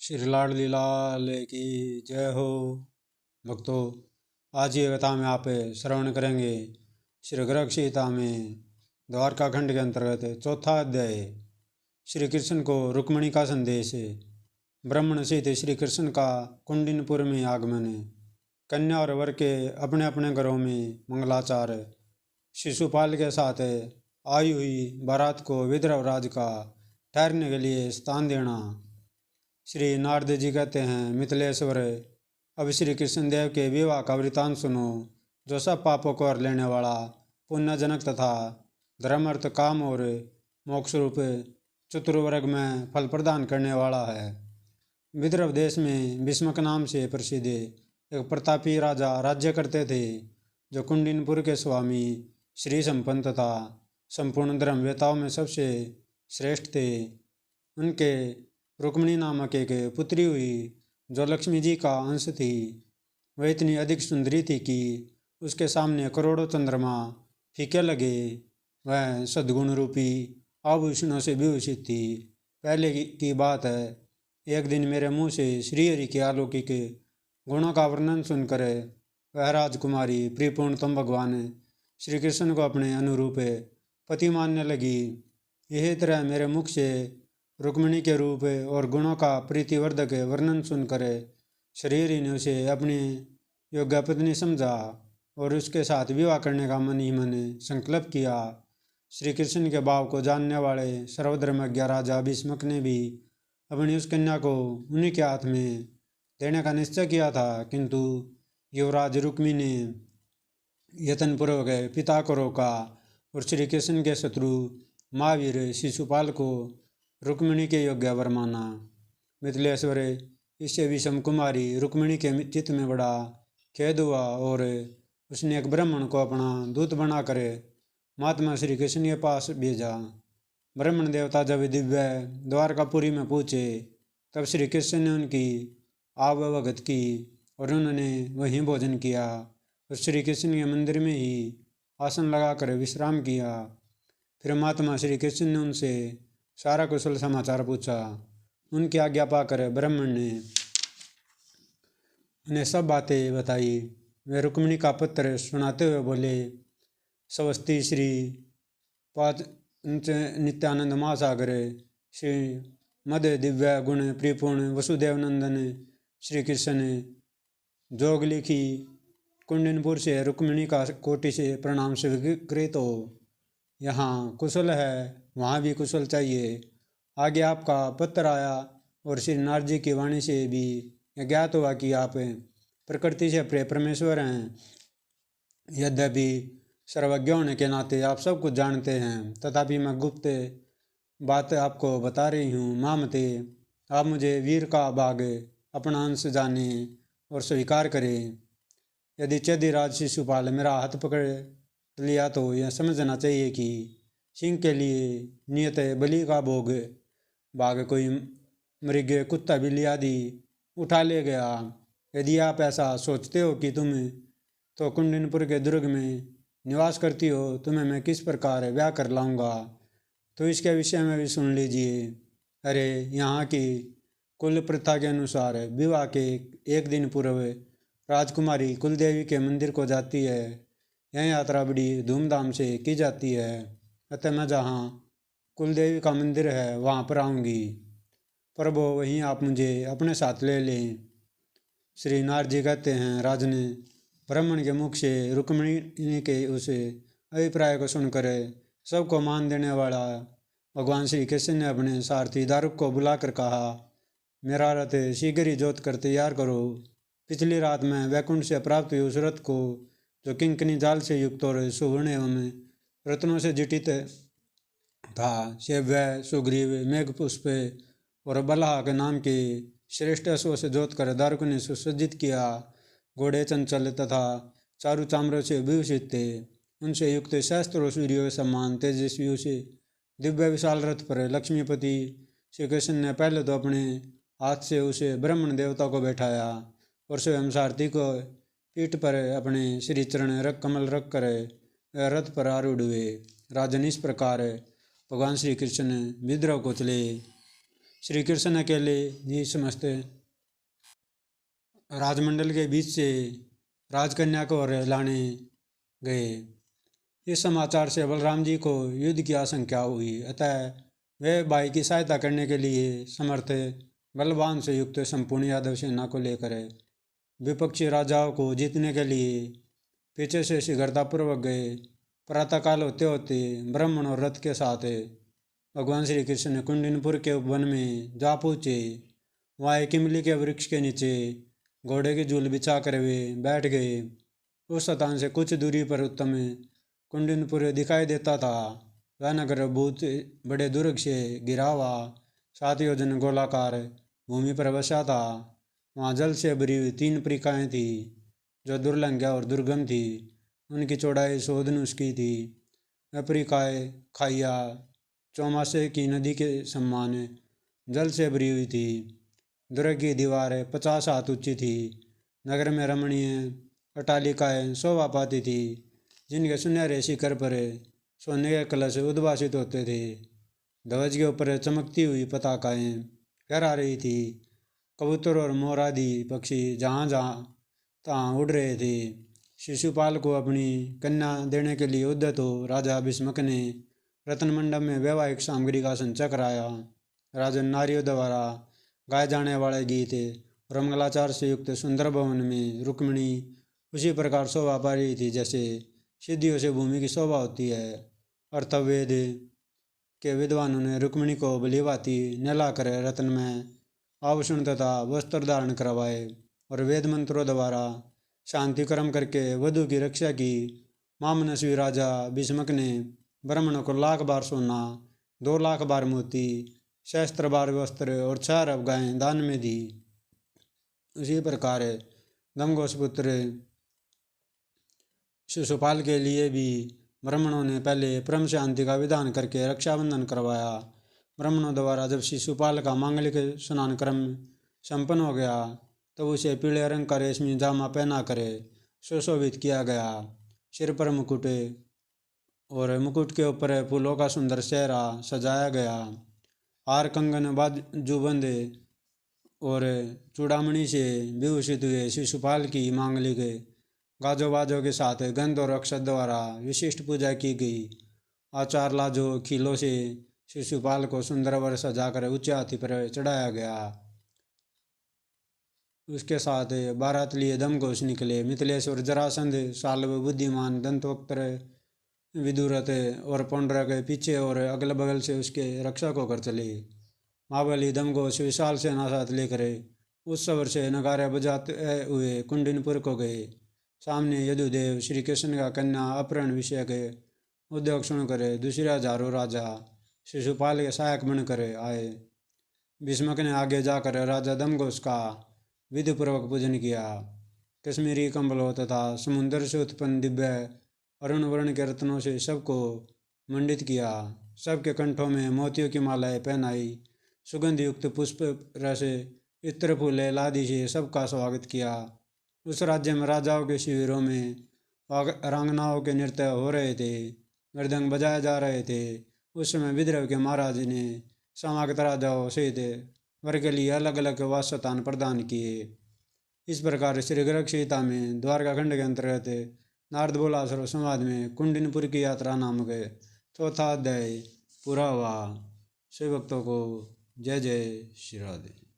श्री लाडली लाल की जय हो। भक्तों, आज ये कथा में आप श्रवण करेंगे श्री गर्ग सीता में द्वारका खंड के अंतर्गत चौथा अध्याय श्री कृष्ण को रुक्मणी का संदेश। ब्राह्मण सहित श्री कृष्ण का कुंडिनपुर में आगमन। कन्या और वर के अपने अपने घरों में मंगलाचार। शिशुपाल के साथ आई हुई बारात को विद्रव राज का ठहरने के लिए स्थान देना। श्री नारद जी कहते हैं, मिथिलेश्वर, अब श्री कृष्णदेव के विवाह का वृतांत सुनो, जो सब पापों को हर लेने वाला, पुण्यजनक तथा धर्म अर्थ काम और मोक्ष रूप चतुर्वर्ग में फल प्रदान करने वाला है। विदर्भ देश में भीष्मक नाम से प्रसिद्ध एक प्रतापी राजा राज्य करते थे, जो कुंडिनपुर के स्वामी, श्री संपन्न तथा संपूर्ण धर्मवेताओं में सबसे श्रेष्ठ थे। उनके रुक्मिणी नामक एक पुत्री हुई, जो लक्ष्मी जी का अंश थी। वह इतनी अधिक सुंदरी थी कि उसके सामने करोड़ों चंद्रमा फीके लगे। वह सद्गुण रूपी आभूषणों से विभूषित थी। पहले की बात है, एक दिन मेरे मुँह से श्रीहरि के अलौकिक गुणों का वर्णन सुनकर वह राजकुमारी प्रियपूर्णतम भगवान श्री कृष्ण को अपने अनुरूप पति मानने लगी। यही तरह मेरे मुख से रुक्मिणी के रूप और गुणों का प्रीतिवर्धक वर्णन सुनकर श्रीहरि ने उसे अपनी योग्य पत्नी समझा और उसके साथ विवाह करने का मन ही मन संकल्प किया। श्री कृष्ण के भाव को जानने वाले सर्वधर्मज्ञ राजा भीष्मक ने भी अपनी उस कन्या को उन्हीं के हाथ में देने का निश्चय किया था, किंतु युवराज रुक्मी ने यत्नपूर्वक पिता को रोका और श्री कृष्ण के शत्रु महावीर शिशुपाल को रुक्मिणी के योग्य वर माना। मिथिलेश्वर, इससे विषम कुमारी रुक्मिणी के चित्त में बड़ा खेद हुआ और उसने एक ब्राह्मण को अपना दूत बनाकर महात्मा श्री कृष्ण के पास भेजा। ब्राह्मण देवता जब दिव्य द्वारकापुरी में पहुँचे, तब श्री कृष्ण ने उनकी आवभगत की और उन्होंने वहीं भोजन किया और श्री कृष्ण के मंदिर में ही आसन लगाकर विश्राम किया। फिर महात्मा श्री कृष्ण ने उनसे सारा कुशल समाचार पूछा। उनकी आज्ञा पाकर ब्राह्मण ने उन्हें सब बातें बताई। वे रुक्मिणी का पत्र सुनाते हुए बोले, स्वस्ति श्री पाद नित्यानंद महासागर श्री मध्य दिव्य गुण प्रियपूर्ण वसुदेव नंदन श्री कृष्ण जोग लिखी कुंडिनपुर से रुक्मिणी का कोटि से प्रणाम स्वीकृत हो। यहाँ कुशल है, वहाँ भी कुशल चाहिए। आगे आपका पत्र आया और श्री नारद जी की वाणी से भी ज्ञात हुआ कि आप प्रकृति से प्रिय परमेश्वर हैं। यद्यपि सर्वज्ञ होने के नाते आप सब कुछ जानते हैं, तथापि मैं गुप्त बात आपको बता रही हूँ। मामते आप मुझे वीर का भाग अपना अंश जाने और स्वीकार करें। यदि चेदिराज शिशुपाल मेरा हाथ पकड़ लिया तो यह समझना चाहिए कि सिंह के लिए नियत बलि का भोग भाग कोई मृग, कुत्ता, बिल्ली आदि उठा ले गया। यदि आप ऐसा सोचते हो कि तुम तो कुंडिनपुर के दुर्ग में निवास करती हो, तुम्हें मैं किस प्रकार ब्याह कर लाऊंगा, तो इसके विषय में भी सुन लीजिए। अरे, यहाँ की कुल प्रथा के अनुसार विवाह के एक दिन पूर्व राजकुमारी कुलदेवी के मंदिर को जाती है। यह यात्रा बड़ी धूमधाम से की जाती है। अतः मैं जहाँ कुलदेवी का मंदिर है वहाँ पर आऊँगी। प्रभु, वहीं आप मुझे अपने साथ ले लें। श्री नारद जी कहते हैं, राजन, ब्राह्मण के मुख से रुक्मिणी के उस अभिप्राय को सुनकर सबको मान देने वाला भगवान श्री कृष्ण ने अपने सारथी दारुक को बुलाकर कहा, मेरा रथ शीघ्र ही जोत कर तैयार करो। पिछली रात में वैकुंठ से प्राप्त हुई उस रथ को, जो किंकनी जाल से युक्त और सुवर्ण एवं रत्नों से जटित था, सेव्य, सुग्रीव, मेघपुष्प और बलहा के नाम के श्रेष्ठ अश्वों से जोत कर दारुक ने सुसज्जित किया। घोड़े चंचल तथा चारु चामरों से विभूषित थे। उनसे युक्त शस्त्र और सूर्य समान तेजस्वी उसे दिव्य विशाल रथ पर लक्ष्मीपति श्री कृष्ण ने पहले तो अपने हाथ से उसे ब्राह्मण देवता को बैठाया और स्वयं सारथी को पीठ पर अपने श्री चरण रख कमल रख कर रथ पर आरूढ़ हुए। राजन, इस प्रकार भगवान श्री कृष्ण विद्रोह को चले। श्री कृष्ण अकेले ही समस्त राजमंडल के बीच से राजकन्या को और लाने गए। इस समाचार से बलराम जी को युद्ध की आशंका हुई, अतः वे भाई की सहायता करने के लिए समर्थ बलवान से युक्त संपूर्ण यादव सेना को लेकर विपक्षी राजाओं को जीतने के लिए पीछे से शीघ्रतापूर्वक गए। प्रातःकाल होते होते ब्राह्मण और रथ के साथ भगवान श्री कृष्ण कुंडिनपुर के उपवन में जा पहुँचे। वहाँ एक इमली के वृक्ष के नीचे घोड़े की झूल बिछा कर वे बैठ गए। उस स्थान से कुछ दूरी पर उत्तम कुंडिनपुर दिखाई देता था। वह नगर बहुत बड़े दुर्ग से घिरा हुआ 7 योजन गोलाकार भूमि पर बसा था। वहाँ जल से भरी हुई 3 परिकाएँ थी जो दुर्लंघ्या और दुर्गम थी। उनकी चौड़ाई 100 धनुष की थी। वह परिकाएँ खाइया चौमासे की नदी के समान जल से भरी हुई थी। दुर्ग की दीवार 50 हाथ ऊंची थी। नगर में रमणीय अट्टालिकाएँ शोभा पाती थी, जिनके सुनहरे शिखर पर सोने के कलश उद्भासित होते थे। ध्वज के ऊपर चमकती हुई पताकाएँ फहरा रही थी। कबूतर और मोर आदि पक्षी जहाँ जहाँ तहाँ उड़ रहे थे। शिशुपाल को अपनी कन्या देने के लिए उद्यत हो राजा भीष्मक ने रत्न मंडप में वैवाहिक सामग्री का संचय कराया। राजन नारियों द्वारा गाए जाने वाले गीत और मंगलाचार से युक्त सुंदर भवन में रुक्मिणी उसी प्रकार शोभा पा रही थी जैसे सिद्धियों से भूमि की शोभा होती है। अर्थवेद के विद्वानों ने रुक्मिणी को भलीभांति नहलाकर रत्न में आभूषण तथा वस्त्र धारण करवाए और वेद मंत्रों द्वारा शांति कर्म करके वधु की रक्षा की। महामनस्वी राजा भीष्मक ने ब्राह्मणों को 1,00,000 बार सोना, 2,00,000 बार मोती, सहस्त्र बार वस्त्र और 6 अरब गायें दान में दी। उसी प्रकार दमघोष पुत्र शिशुपाल के लिए भी ब्राह्मणों ने पहले परम शांति का विधान करके रक्षाबंधन करवाया। ब्राह्मणों द्वारा जब शिशुपाल का मांगलिक स्नान क्रम संपन्न हो गया तब उसे पीले रंग का रेशमी जामा पहना कर सुशोभित किया गया। सिर पर मुकुट और मुकुट के ऊपर फूलों का सुंदर सेहरा सजाया गया। हार, कंगन, बाजूबंद और चूड़ामणि से विभूषित हुए शिशुपाल की मांगलिक गाजो बाजों के साथ गंध और अक्षत द्वारा विशिष्ट पूजा की गई। आचार लाजो खीलों से शिशुपाल को सुंदर वर सजाकर उच्च हाथी पर चढ़ाया गया। उसके साथ बारात लिए दमघोष निकले। मिथिलेश्वर, जरासंध, शाल्व, बुद्धिमान, दंतवक्त्र, विदुरथ और पौंड्रक पीछे और अगल बगल से उसके रक्षा को कर चले। महाबली दमघोष विशाल सेना साथ लेकर उस सवर से नगारे बजाते हुए कुंडिनपुर को गए। सामने यदुदेव श्री कृष्ण का कन्या अपहरण विषय के उद्योग सुनकर दूसरे हजारों राजा शिशुपाल के सहायक बनकर आए। भीष्मक ने आगे जाकर राजा दमघोष का विधिपूर्वक पूजन किया। कश्मीरी कंबलों तथा समुद्र से उत्पन्न दिव्य अरुण वर्ण के रत्नों से सबको मंडित किया। सबके कंठों में मोतियों की मालाएं पहनाई। सुगंध युक्त पुष्प रस इत्र फूले लादी से सबका स्वागत किया। उस राज्य में राजाओं के शिविरों में रांगनाओं के नृत्य हो रहे थे, मृदंग बजाए जा रहे थे। उस समय विद्रोह के महाराज ने समागत राजाओं सहित वर के लिए अलग अलग वास स्थान प्रदान किए। इस प्रकार श्री गर्ग सीता में द्वारका खंड के अंतर्गत नारद बोलासुर संवाद में कुंडिनपुर की यात्रा नामक 4था अध्याय पूरा हुआ। शिव भक्तों को जय जय श्री राधे।